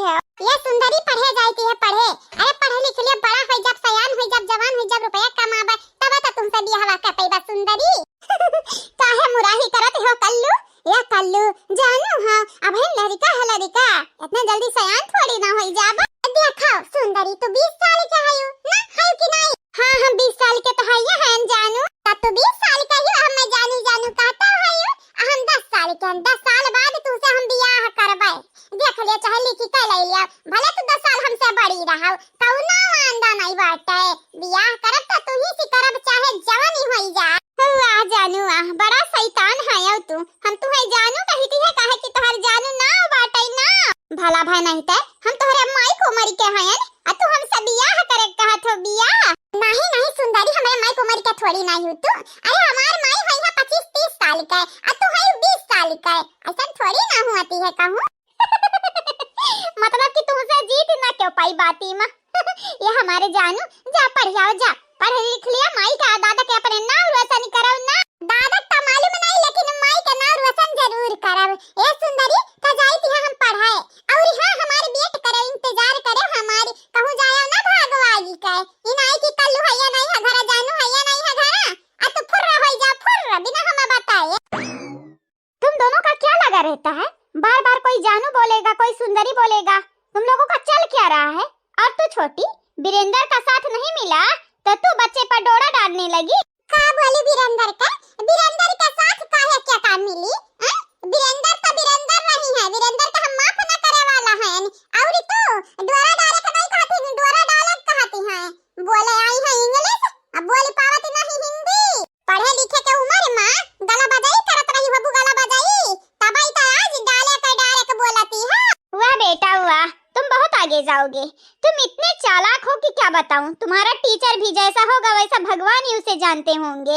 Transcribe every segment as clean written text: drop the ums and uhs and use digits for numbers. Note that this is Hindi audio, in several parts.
है। ये सुंदरी पढ़े जाती है पढ़े। अरे पढ़े लिख लिया बड़ा हो जब सयान हो जब जवान हो जब रुपया कमाबा तब तो तुमसे बियाह कर पैबा सुंदरी। काहे मुराही करत हो कल्लू? या कल्लू जानू हां अब है लड़का है लड़का इतना जल्दी सयान थोड़ी ना हो जाबा। देखो सुंदरी तो 20 साल के है ना है कि नहीं? हां हम 20 साल के तो है ये हैं जानू तब तो 20 साल का ही हम मैं जानू जानू कहता है हम 10 साल के 10 साल बाद तुमसे हम बियाह करबै। देख लिया चाहे लिखी कर ले लिया भले तो 10 साल हमसे बड़ी रहा कौनो आंदा नहीं बाटे बियाह करब तो तू ही से करब चाहे जवानी होई जा। वाह जानू वाह बड़ा शैतान है तू। हम तुहे जानू कहती है काहे कि तोहर जानू ना बाटे ना भला भाई नहीं ते हम तोहरे माई को मरी के हैं आ तू हमसे बियाह करे कहत हो बियाह। नहीं नहीं सुंदरी हमारे माई को मरी के थोड़ी नहीं हो तू। अरे हमार माई है 25-30 साल का आ तू है 20 साल का ऐसा थोड़ी ना होती है कहूं। मतलब कि तुमसे जीत ना क्यों पाई बाती में। ये हमारे जानू जा पढ़ जाओ जा पढ़ लिख लिया माई का दादा के अपने नाम रोशन करो ना। दादा का मालूम नहीं लेकिन माई का नाम रोशन जरूर करब। ए सुंदरी का जाई थी हम पढ़ाए और हां हमारे बेट करे इंतजार करे हमारी कहूं जाया ना भागवागी के इनाई की कल्लू है या नहीं है घर जानू है या नहीं है घर आ तो फुर्रा हो जा फुर्रा बिना हमें बताए। तुम दोनों का क्या लगा रहता है? बार-बार कोई जानू बोलेगा कोई सुंदरी बोलेगा तुम लोगों का चल क्या रहा है? और तू छोटी वीरेंद्र का साथ नहीं मिला तो तू बच्चे पर डोरा डालने लगी। का बोली वीरेंद्र का साथ काहे क्या काम मिली? वीरेंद्र तो वीरेंद्र नहीं है वीरेंद्र का हम माफ ना करे वाला है और तू डोरा डाले का नहीं कहती डोरा डाले कहती है बोले आई है इंग्लिश अब बोली पावती नहीं हिंदी। पढ़े लिखे के उम्र मां गला बजाई करत रही बबू गला बजाई तब आई तो आज डाले के बोलती है। वाह बेटा वाह तुम बहुत आगे जाओगे। तुम इतने चालाक हो कि क्या बताऊं। तुम्हारा टीचर भी जैसा होगा वैसा भगवान ही उसे जानते होंगे।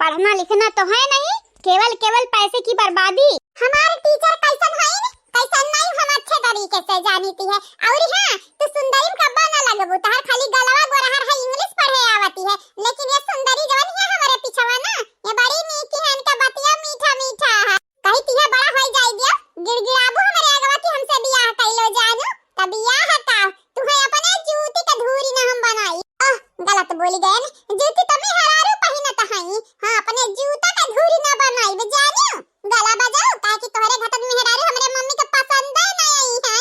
पढ़ना लिखना तो है नहीं केवल पैसे की बर्बादी। हमारे टीचर कैसन नहीं हम अच्छे तरीके से जानती है। और हां तो सुंदरी का बना लगबू तार खाली गलवा गोरहर है इंग्लिश पढ़े आवती है लेकिन ये सुंदरी जवन है हमारे पीछवा ना ये बड़ी मीठी है इनका बतिया मीठा मीठा है कहती है बड़ा हो जाई दिया गिड़गिड़ाबू हमारे अगवा की हमसे बियाह कैलो जानू तब बियाह का तुम्हें अपने जूती का धूरी ना हम बनाई। गलत बोली गए न जूती तो मैं हरारू पहिनत हई हां अपने जूता का धूरी ना बनाई जानू गला बजाओ काहे कि तोहरे घटन में हरारू हमरे मम्मी के पसंद नहीं है।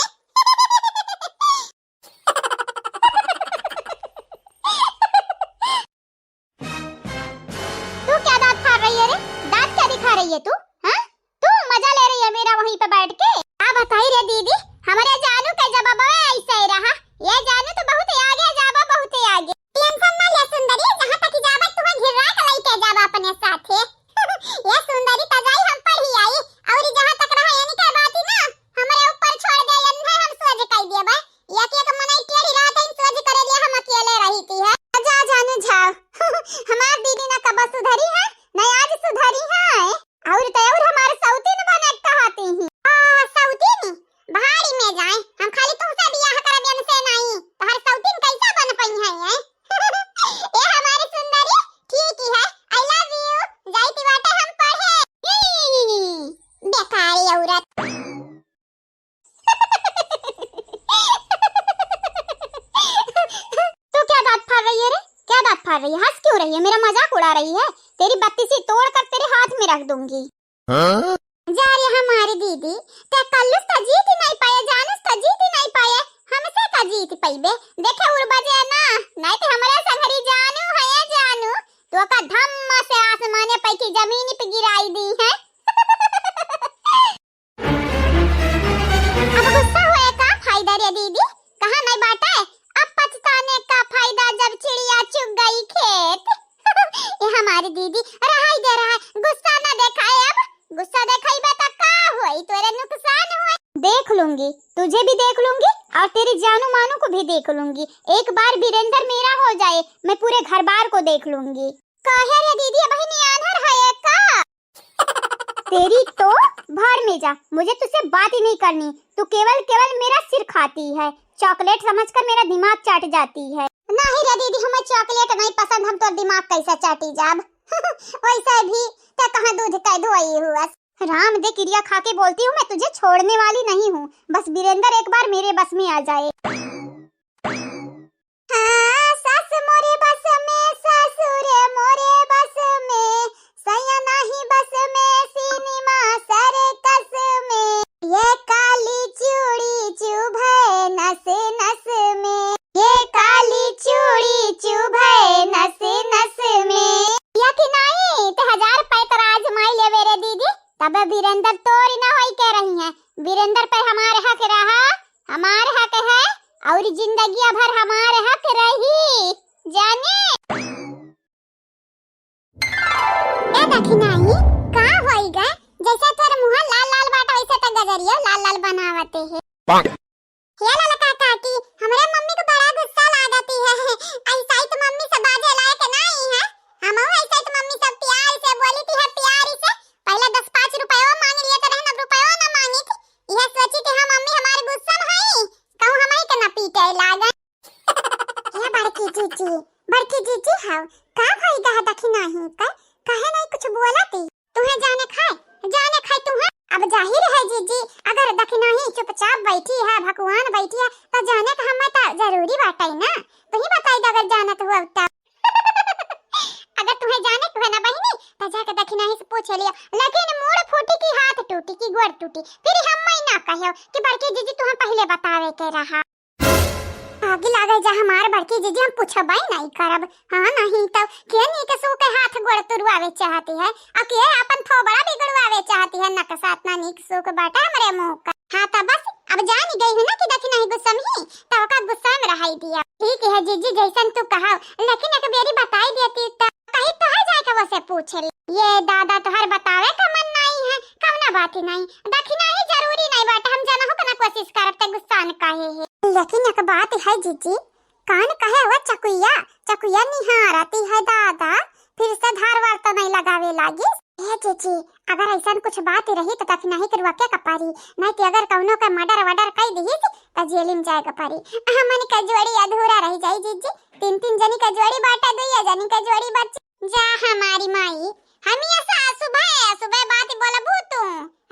तू क्या दांत फाड़ रही है रे? दांत क्या दिखा रही है तू? हां तू मजा ले रही है मेरा वहीं पे बैठ के? आ बताई रे दीदी हमारे जानू का जवाब ऐसा ही रहा। ये जानू तो बहुत आगे जाबा बहुत आगे। टेंशन ना ले सुंदरी जहां तक जाबा तुम्हें घिरा के लेके जाबा अपने साथे। ये सुंदरी तजाई हम पढ़ी आई और जहां तक रहा यानी के बात ही ना हमारे ऊपर छोड़ देलन है हम सोच कह देबा एक मनाई टेढ़ी रात इन सोच करे लिए हम अकेले रहीती है। जा जानू जाओ हमार दीदी ना कब सुधरी है ना आज सुधरी है और तो और हमारे सौतीन बने कहती ही सौतीन भारी में जाए हम खाली तुमसे बियाह करब हमसे नहीं तो हर सौतीन कैसा बन पई है ये हमारी सुंदरी ठीक ही है आई लव यू जाईती बाटे हम पढ़े बेकारी औरत। तू क्या दांत फाड़ रही है रे? क्या दांत फाड़ रही है? हंस क्यों रही है? मेरा मजाक उड़ा रही है? तेरी बत्तीसी तोड़ कर तेरे हाथ में रख दूंगी। जा रे हमारी दीदी ते कल्लुस तो जीत ही नहीं पाए जानूस तो जीत ही नहीं पाए हमसे का जीत पाइबे देखे उड़ बजे ना नहीं तो हमारे संगरी जानू है जानू तो का धम्म से आसमाने पे की जमीन पे गिराई दी है। अब गुस्सा हुए का फायदा रे दीदी कहां नहीं बाटा है अब पछताने का फायदा जब चिड़िया चुग गई खेत। ये हमारी दीदी रहाई दे रहा है गुस्सा ना दिखाए अब गुस्सा दिखाईबा त का होई तोरे नुकसान हुए। देख लूंगी तुझे भी देख लूंगी और तेरी जानू मानू को भी देख लूंगी। एक बार वीरेंद्र मेरा हो जाए मैं पूरे घर बार को देख लूंगी। काहे रे दीदी बहनी आंधर है का? तेरी तो भर में जा मुझे तुझसे बात ही नहीं करनी। तू केवल मेरा सिर खाती है चॉकलेट समझकर मेरा दिमाग चाट जाती है। नहीं रे दीदी हमें चॉकलेट नहीं पसंद हम तो दिमाग कैसा चाटी जाब। वैसे भी ते कहां दूध का धोई हुआ राम दे क्रिया खा के बोलती हूँ, मैं तुझे छोड़ने वाली नहीं हूँ। बस वीरेंद्र एक बार मेरे बस में आ जाए। हाँ, सास मोरे बस में, ससुर मोरे बस में, सैया नहीं बस में, सिनेमा सर्कस में, ये काली चूड़ी चुभे नस नस में, ये काली चूड़ी चुभे नस नस में। या कि नहीं ते 1000 रुपए तो आजमाई ले मेरे दीदी, तब वीरेंद्र तोरी ना होई कह रही है। वीरेंद्र पे हमारे हक रहा, हमारे हक है और जिंदगी भर हमारे हक रही, जाने। ए देखी नहीं का होई गए, जैसे तोर मुंह लाल लाल बाटा वैसे त गजरिया लाल लाल बनावते है। हे लाला काका की हमरे मम्मी को बड़ा गुस्सा लागती है। ऐसा ही तो मम्मी से बाजे लायक नहीं है। हम ऐसा ही तो मम्मी सब प्यार से बोली थी, है प्यारी से। पहले 10-5 रुपए मांग लिए तो रहना, रुपए ना मांगी थी। यह सोची थी हम मम्मी हमारे गुस्सा में है, कहूं हम ही के ना पीटे लागे। ये बड़की जीजी हां का भाई गा दखी नहीं का काहे नहीं कुछ बोलती, तुम्हें जाने खाए तुम्हें। अब जाहिर है जीजी, अगर दखी नहीं चुपचाप बैठी है, भगवान बैठी है, तो जाने का हम तो जरूरी बात है ना। तू ही बताई दो अगर जानत हुआ तब। अगर तुम्हें जाने को है ना बहनी, तो जाके दखी नहीं से पूछ लियो। लेकिन मूड़ फूटी की हाथ टूटी की गोड़ टूटी, फिर हम ही ना कहियो कि बड़की जीजी तुम्हें पहले बतावे के रहा। आगे लागे जा हमार बड़की जीजी, हम पूछबाई नहीं करब। हां नहीं तो के नी के सो के हाथ गोड़ तुरवावे चाहती है, आ के अपन थोबड़ा बिगड़वावे चाहती है। नक साथ ना नीक सो के बाटा हमरे मुंह का। हां तो बस अब जान गई है ना कि दखी नहीं गुस्सा में, तो का गुस्सा में रहाई दिया। ठीक है जीजी जैसन तू कहा, लेकिन एक बेरी बताई देती तो कहीं तो है जाए के वसे पूछ ले। ये दादा तोहर बतावे का मन नहीं है, कौना बात ही नहीं। दखी नहीं जरूरी नहीं बाटा, हम जाना हो ना कोशिश करब त गुस्सा न काहे है। लेकिन एक बात है जीजी, कान कहे हुआ चकुया निहारती है दादा, फिर से धार वार तो नहीं लगावे लागी। हे जीजी अगर ऐसा कुछ बात रही तो दखी नहीं करवा के कपारी, नहीं तो अगर कौनो का मर्डर वर्डर कई दी तो जेल में जाए कपारी। हमन का जोड़ी अधूरा रह जाई जीजी। 3 जनी का जोड़ी बाटा, 2 जनी का जोड़ी बच जा हमारी माई। हम ऐसा सुबह बात बोलबू तू,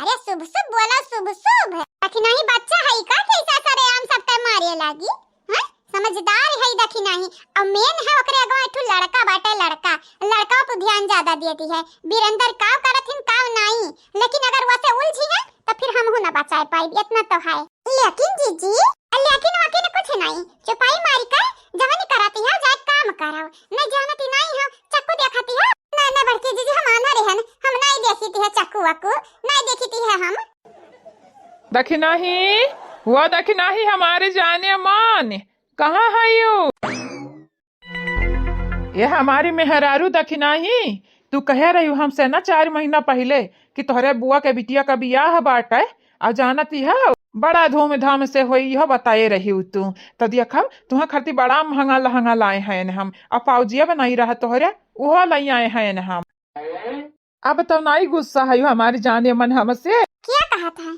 अरे शुभ बोला शुभ। दखी नहीं बच्चा है का कैसा करे आम सब पे मारे लागी। हां समझदार है दखी नहीं। और मेन है ओकरे अगवा एक लड़का बाटे, लड़का पे ध्यान ज्यादा देती है। वीरेंद्र काव करथिन काव नहीं, लेकिन अगर वसे उलझी है तो फिर हम हो ना बचा पाई, इतना तो है। लेकिन जीजी लेकिन कुछ नहीं, चुपाई मारी कर जवानी कराती है, जाए काम कराओ। नहीं जानती नहीं है चक्कू दिखाती है ना बड़की जीजी, हम आना रहन, हम नहीं देखी है चक्कू वक्कू नहीं देखी है हम। दखी नहीं वो दखी नहीं हमारे जाने मान कहाँ है यू? ये हमारी मेहरारू दखी नहीं, तू कह रही हूँ हमसे ना 4 महीना पहले कि तोहरे बुआ के बिटिया का बियाह बाटे और जानती है बड़ा धूमधाम से होई, यह बताए रही हूँ तू। तो देखा तुम्हें खरती बड़ा महंगा लहंगा लाए हैं हम, अब पाउजिया बनाई रहा तोहरे वो लाई आए हैं हम। अब तो नहीं गुस्सा है हमारी जाने मन हमसे। क्या कहा था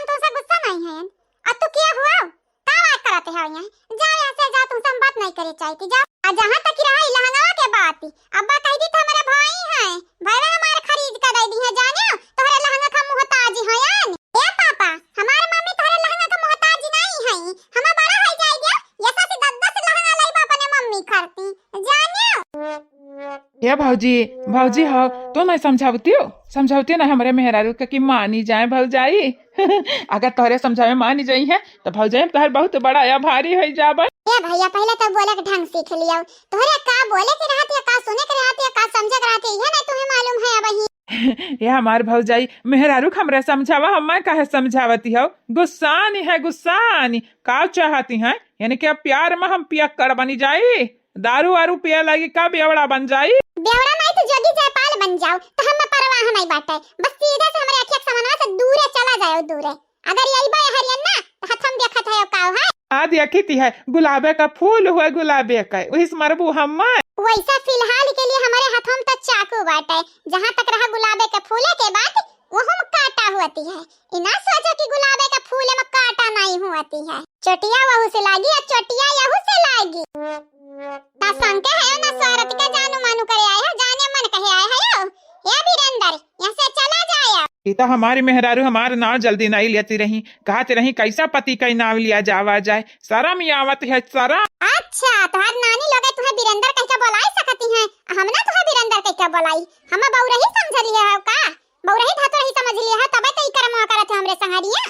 तुमसे गुस्सा नहीं है? अब तो क्या हुआ का बात कराते हो यहाँ? जा यहाँ से जा, तुमसे हम बात नहीं करे चाहती, जा। आ जहाँ तक रहा लहंगा के बात, अब्बा कह दी था हमारे भाई हैं, भाई हमारे खरीद कर दे दी है, जाने तोहरे लहंगा का मोहताज है यान। ए पापा हमारे मम्मी तोहरे लहंगा का मोहताज नहीं है, हम बड़ा है जाए गया ये साथ 10 लहंगा लाई पापा ने मम्मी करती, जाने। ये भौजी हो तो नहीं समझावती ना हमारे मेहरारू के कि मानी जाए भौजाई। अगर तोहरे समझावे मानी जाई है तो भौजाई तोहर बहुत बड़ा या भारी हो जाबे। ए भैया पहले तो बोले के ढंग सीख लियो, तोहरे का बोले के रहती है, का सुने के रहती है, का समझे के रहती है, ये नहीं तुम्हें मालूम है अबही। ये हमार भौजाई मेहरारू हमरे समझावा, हम काहे समझावती हो? गुस्सानी का चाहती है, यानी कि अब प्यार में हम पिया कर बनी जाई, दारू वारू पिया लगी का बेवड़ा बन जाई। बेवड़ा नहीं तो जोगी जयपाल बन जाओ, तो हम परवाह नहीं बाटे, बस सीधे से हमरे अखिया सामने से दूरे चला जाओ दूरे। अगर यही बा हरियन्ना तो हम देखत है काव है आ देखती है गुलाबे का फूल हुआ गुलाबे का वही मरबू हम। वैसा फिलहाल के लिए हमारे हाथों में तो चाकू बाटे, जहाँ तक रहा गुलाबे के फूले के बात वो हम काटा होती है। इना सोचो कि गुलाबे के फूल में काटा नहीं होती है, चोटिया वहू से लागी और चोटिया यहू से लागी। ता संके है ना स्वारत के जानू मानू करे आए हो, जाने मन कहे आए हो। ये वीरेंद्र यहाँ से चला जाए। इता हमारी मेहरारू हमार नाव जल्दी नहीं लेती रही, कहते रही कैसा पति का नाव लिया जावा जाए, शरम ही आवत है शरम। अच्छा तोहार नानी लोगे तुम्हें बीरेंद्र कह के बुलाई सकती हैं, हम ना तुम्हें बीरेंद्र कह के बुलाई, हम बौरही समझ लिए हो का, बौरही धातो रही समझ लिए है, तबे तो ई कर्म करत हमरे संगरिया।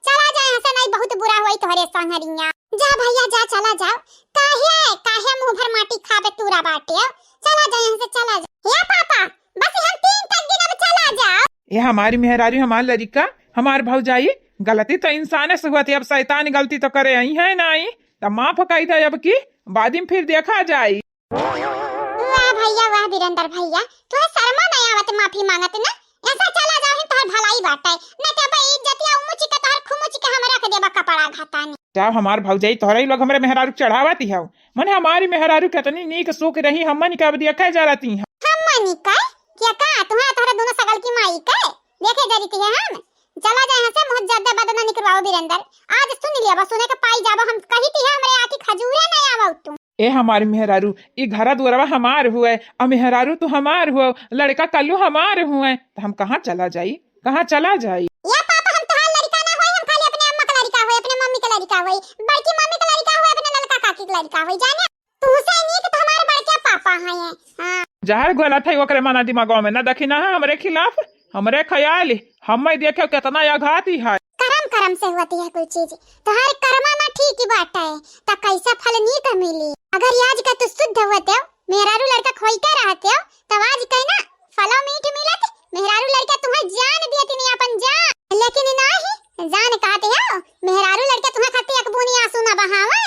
चला जाए हसे नहीं बहुत बुरा होई तोहरे संगरिया। जा भैया जा चला जाओ, काहे काहे मुंह भर माटी खाबे तूरा बाटे, चला जाए हसे चला जा। या पापा बस हम 3 तक दिन अब चला जाओ। ये हमारी मेहरारू हमार लड़का हमार भौजाई, गलती तो इंसान से हुआ थी, अब शैतान गलती तो करे आई है नहीं, तब माफ कही था अब की बाद में फिर देखा जाए। वाह भैया वाह बीरेंद्र भैया, तुम्हें शर्मा नहीं आवत माफी मांगत ना, ऐसा चला जाओ तोहर भलाई बाटे, न तो भाई इज्जतिया उमुची के तोहर खुमुची के हमरा के देबा कपड़ा घातानी। जब हमार भौजाई तोहरा ही लोग हमारे मेहरारू चढ़ावती है, मने हमारी मेहरारू कितनी नीक सुख रही, हमन का देखा जा रही है। हमनी का क्या का तुम्हारा तोहरा दोनों सगल की माई के देखे जा रही है हम। चला जाए हसे बहुत ज्यादा बदना निकलवाओ बीरेंद्र, आज सुन लिया बस सुने के पाई जाबो, हम कही थी हमरे आकी खजूरे नहीं आवौ तुम। ए हमारी मेहरारू ई घरा दुआरवा हमार हुए, और मेहरारू तो हमार हुआ, लड़का कल्लू हमार हुए, तो हम कहाँ चला जाई, कहाँ चला जाई। या पापा हम तोहार लड़का ना होई, हम खाली अपने अम्मा का लड़का होई, अपने मम्मी का लड़का होई, बड़की मम्मी का लड़का होई, अपने लड़का काकी का लड़का होई, जाने तू से नीक तो हमारे बड़के पापा हैं। हां जहर गलत है ओकरे मना दिमागों में न देखी ना हमरे खिलाफ, हमरे ख्याल हम देखे कितना आघाती है। कर्म कर्म से होती है कोई चीज, तोहार कर्मा ना ठीक ही बात है, ता कैसा फल नीक मिली। अगर आज का तू शुद्ध होते हो, मेहरारू लड़का खोई के रहते हो, तब आज कहीं ना फलो मीठ मिलत, मेहरारू लड़का तुम्हें जान दियती नहीं अपन जान, लेकिन नहीं जान कहते हो, मेहरारू लड़का तुम्हें खाती एक बूनी आंसू ना बहावे।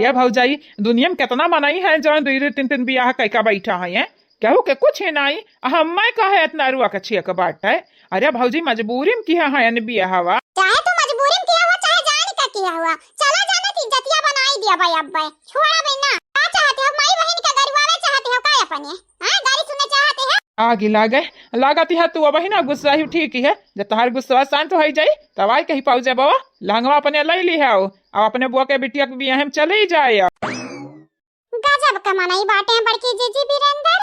ये भौजाई दुनिया में कितना मनाई है जो 2-3 बियाह कैका बैठा है, कहू के कुछ है नहीं, हम कहे इतना रुआ के छिया के बाट है। अरे भौजी मजबूरी में किया है बियाहवा, चाहे तू मजबूरी में किया हुआ चाहे जान का किया हुआ, चला जाने की इज्जतिया बनाई दिया भाई अब भाई छोड़ा बिना। क्या चाहते हो माई बहन का गरवावे चाहते हो का अपने, हां गाड़ी सुनने चाहते हो। आगे लागती है तू अब ही ना गुस्सा ही ठीक ही है, जब तोहार गुस्सा शांत हो जाई तब आई कहीं पाऊ जा बाबा लहंगवा अपने ले ली है, और अपने बुआ के बिटिया के बियाह में चले ही जाए। गजब का मनाई बाटे हैं बड़की जीजी बीरेंद्र।